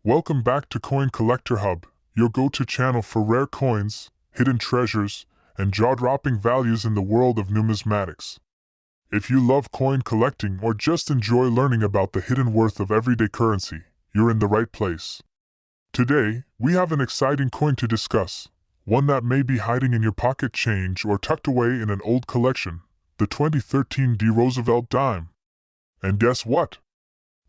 Welcome back to Coin Collector Hub, your go-to channel for rare coins, hidden treasures, and jaw-dropping values in the world of numismatics. If you love coin collecting or just enjoy learning about the hidden worth of everyday currency, you're in the right place. Today, we have an exciting coin to discuss, one that may be hiding in your pocket change or tucked away in an old collection, the 2013 D. Roosevelt dime. And guess what?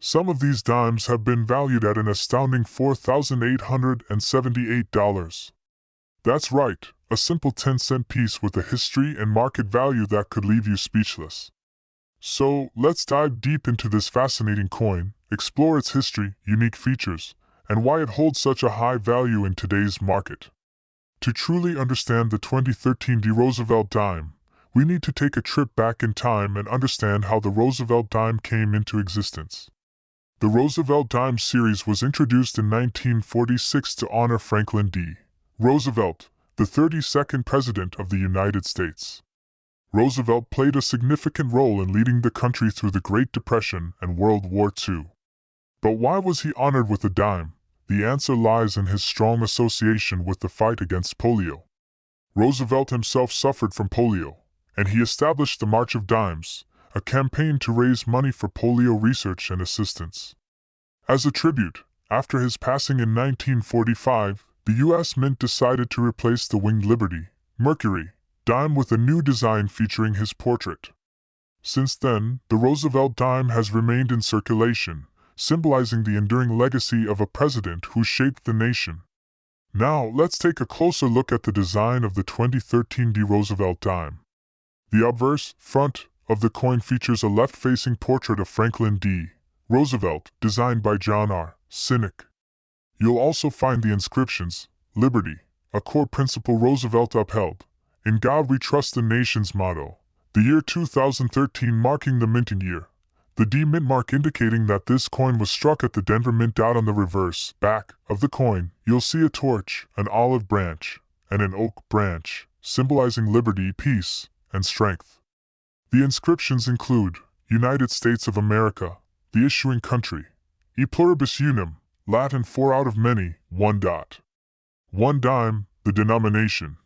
Some of these dimes have been valued at an astounding $4,878. That's right, a simple 10-cent piece with a history and market value that could leave you speechless. So, let's dive deep into this fascinating coin, explore its history, unique features, and why it holds such a high value in today's market. To truly understand the 2013 D. Roosevelt dime, we need to take a trip back in time and understand how the Roosevelt dime came into existence. The Roosevelt dime series was introduced in 1946 to honor Franklin D. Roosevelt, the 32nd President of the United States. Roosevelt played a significant role in leading the country through the Great Depression and World War II. But why was he honored with a dime? The answer lies in his strong association with the fight against polio. Roosevelt himself suffered from polio, and he established the March of Dimes, a campaign to raise money for polio research and assistance. As a tribute, after his passing in 1945, the U.S. Mint decided to replace the Winged Liberty, Mercury, dime with a new design featuring his portrait. Since then, the Roosevelt dime has remained in circulation, symbolizing the enduring legacy of a president who shaped the nation. Now, let's take a closer look at the design of the 2013 D. Roosevelt dime. The obverse, front, of the coin features a left-facing portrait of Franklin D. Roosevelt, designed by John R. Sinek. You'll also find the inscriptions, Liberty, a core principle Roosevelt upheld, In God We Trust, the nation's motto, the year 2013 marking the minting year, the D mint mark indicating that this coin was struck at the Denver Mint. Out on the reverse back of the coin, you'll see a torch, an olive branch, and an oak branch, symbolizing liberty, peace, and strength. The inscriptions include, United States of America, the issuing country, E pluribus unum, Latin 4 out of many, 1 dot. 1 dime, the denomination.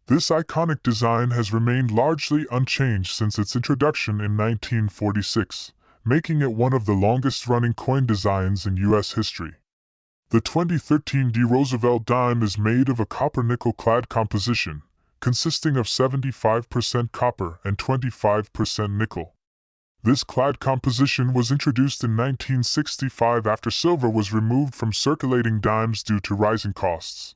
This iconic design has remained largely unchanged since its introduction in 1946, making it one of the longest-running coin designs in U.S. history. The 2013 D. Roosevelt dime is made of a copper-nickel clad composition, consisting of 75% copper and 25% nickel. This clad composition was introduced in 1965 after silver was removed from circulating dimes due to rising costs.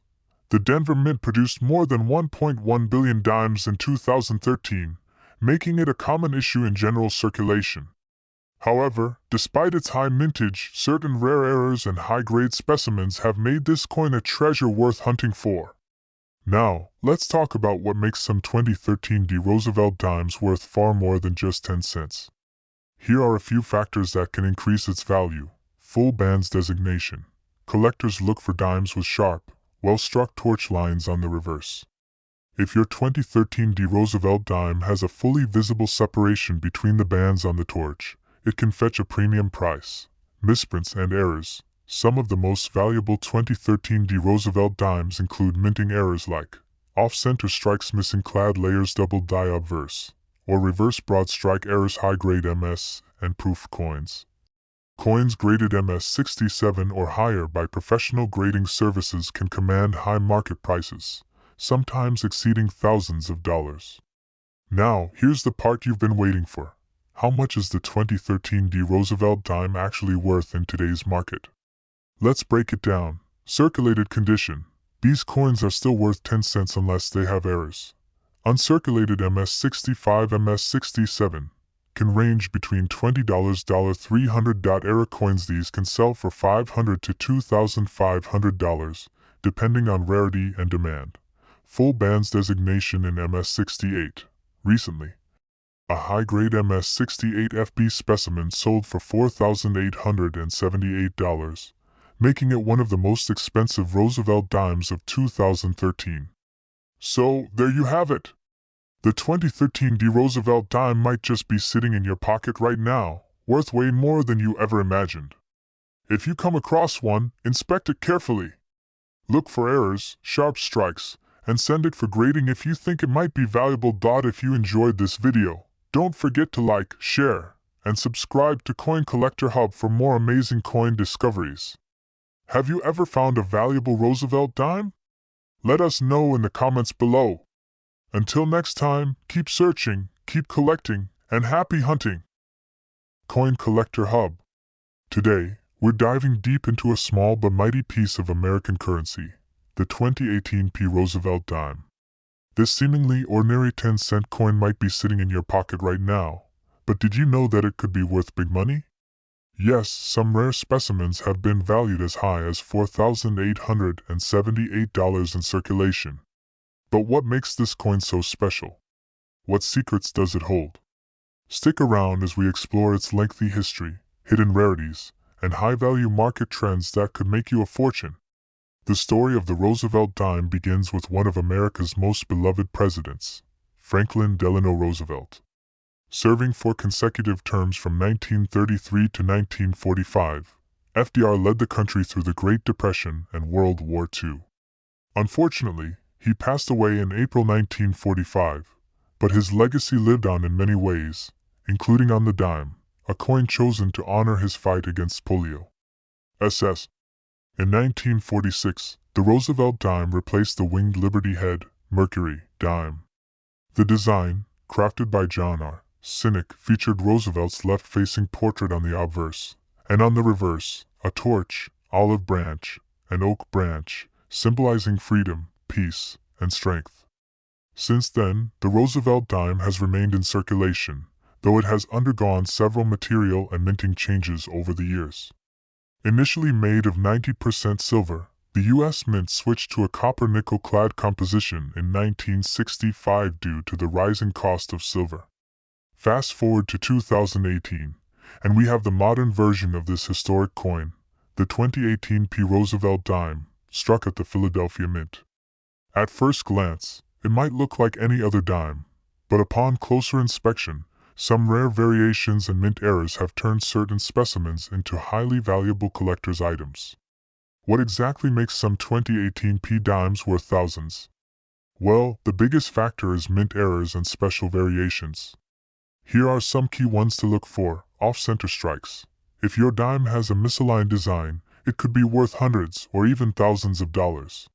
The Denver Mint produced more than 1.1 billion dimes in 2013, making it a common issue in general circulation. However, despite its high mintage, certain rare errors and high-grade specimens have made this coin a treasure worth hunting for. Now, let's talk about what makes some 2013 D. Roosevelt dimes worth far more than just 10 cents. Here are a few factors that can increase its value. Full bands designation. Collectors look for dimes with sharp, well-struck torch lines on the reverse. If your 2013 D. Roosevelt dime has a fully visible separation between the bands on the torch, it can fetch a premium price. Misprints and errors. Some of the most valuable 2013 D. Roosevelt dimes include minting errors like off-center strikes, missing clad layers, double die obverse, or reverse broad strike errors. High-grade MS and proof coins. Coins graded MS-67 or higher by professional grading services can command high market prices, sometimes exceeding thousands of dollars. Now, here's the part you've been waiting for. How much is the 2013 D. Roosevelt dime actually worth in today's market? Let's break it down. Circulated condition. These coins are still worth 10 cents unless they have errors. Uncirculated MS-65, MS-67 can range between $20 $300. Error coins. These can sell for $500 to $2,500, depending on rarity and demand. Full bands designation in MS-68. Recently, a high-grade MS-68 FB specimen sold for $4,878. Making it one of the most expensive Roosevelt dimes of 2013. So, there you have it. The 2013 D. Roosevelt dime might just be sitting in your pocket right now, worth way more than you ever imagined. If you come across one, inspect it carefully. Look for errors, sharp strikes, and send it for grading if you think it might be valuable. If you enjoyed this video, don't forget to like, share, and subscribe to Coin Collector Hub for more amazing coin discoveries. Have you ever found a valuable Roosevelt dime? Let us know in the comments below. Until next time, keep searching, keep collecting, and happy hunting. Coin Collector Hub. Today, we're diving deep into a small but mighty piece of American currency, the 2018 P. Roosevelt dime. This seemingly ordinary 10-cent coin might be sitting in your pocket right now, but did you know that it could be worth big money? Yes, some rare specimens have been valued as high as $4,878 in circulation. But what makes this coin so special? What secrets does it hold? Stick around as we explore its lengthy history, hidden rarities, and high-value market trends that could make you a fortune. The story of the Roosevelt dime begins with one of America's most beloved presidents, Franklin Delano Roosevelt. Serving 4 consecutive terms from 1933 to 1945, FDR led the country through the Great Depression and World War II. Unfortunately, he passed away in April 1945, but his legacy lived on in many ways, including on the dime, a coin chosen to honor his fight against polio. SS. In 1946, the Roosevelt dime replaced the winged Liberty Head, Mercury, dime. The design, crafted by John R. Cynic, featured Roosevelt's left-facing portrait on the obverse, and on the reverse, a torch, olive branch, and oak branch, symbolizing freedom, peace, and strength. Since then, the Roosevelt dime has remained in circulation, though it has undergone several material and minting changes over the years. Initially made of 90% silver, the U.S. Mint switched to a copper-nickel-clad composition in 1965 due to the rising cost of silver. Fast forward to 2018, and we have the modern version of this historic coin, the 2018 P. Roosevelt dime, struck at the Philadelphia Mint. At first glance, it might look like any other dime, but upon closer inspection, some rare variations and mint errors have turned certain specimens into highly valuable collector's items. What exactly makes some 2018 P dimes worth thousands? Well, the biggest factor is mint errors and special variations. Here are some key ones to look for. Off-center strikes. If your dime has a misaligned design, it could be worth hundreds or even thousands of dollars.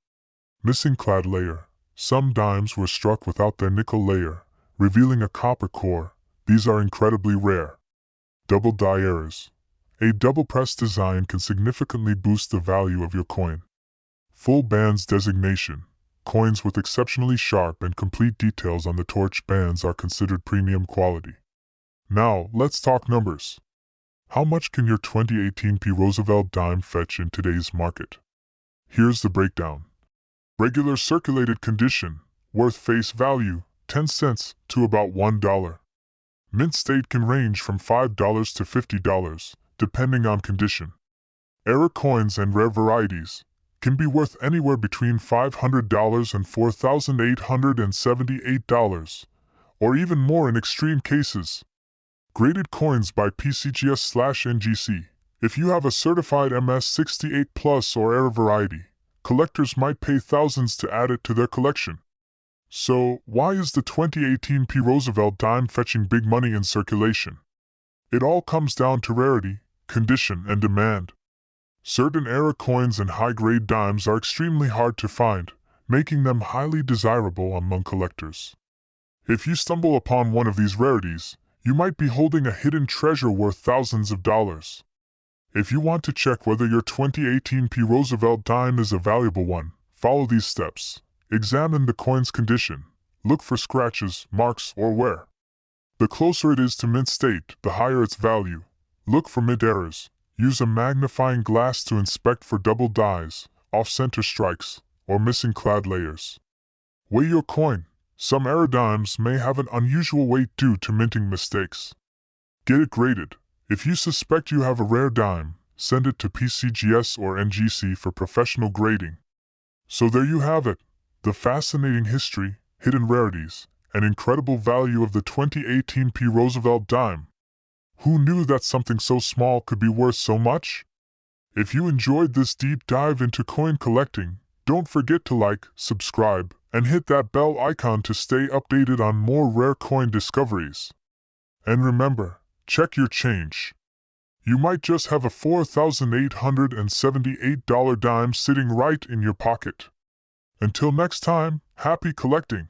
Missing clad layer. Some dimes were struck without their nickel layer, revealing a copper core. These are incredibly rare. Double die errors. A double-press design can significantly boost the value of your coin. Full bands designation. Coins with exceptionally sharp and complete details on the torch bands are considered premium quality. Now, let's talk numbers. How much can your 2018 P. Roosevelt dime fetch in today's market? Here's the breakdown. Regular circulated condition, worth face value, 10 cents to about $1. Mint state can range from $5 to $50, depending on condition. Error coins and rare varieties can be worth anywhere between $500 and $4,878, or even more in extreme cases. Graded coins by PCGS/NGC. If you have a certified MS68 Plus or error variety, collectors might pay thousands to add it to their collection. So, why is the 2018 P. Roosevelt dime fetching big money in circulation? It all comes down to rarity, condition, and demand. Certain error coins and high-grade dimes are extremely hard to find, making them highly desirable among collectors. If you stumble upon one of these rarities, you might be holding a hidden treasure worth thousands of dollars. If you want to check whether your 2018 P. Roosevelt dime is a valuable one, follow these steps. Examine the coin's condition. Look for scratches, marks, or wear. The closer it is to mint state, the higher its value. Look for mint errors. Use a magnifying glass to inspect for double dies, off-center strikes, or missing clad layers. Weigh your coin. Some error dimes may have an unusual weight due to minting mistakes. Get it graded. If you suspect you have a rare dime, send it to PCGS or NGC for professional grading. So there you have it, the fascinating history, hidden rarities, and incredible value of the 2018 P. Roosevelt dime. Who knew that something so small could be worth so much? If you enjoyed this deep dive into coin collecting, don't forget to like, subscribe, and hit that bell icon to stay updated on more rare coin discoveries. And remember, check your change. You might just have a $4,878 dime sitting right in your pocket. Until next time, happy collecting!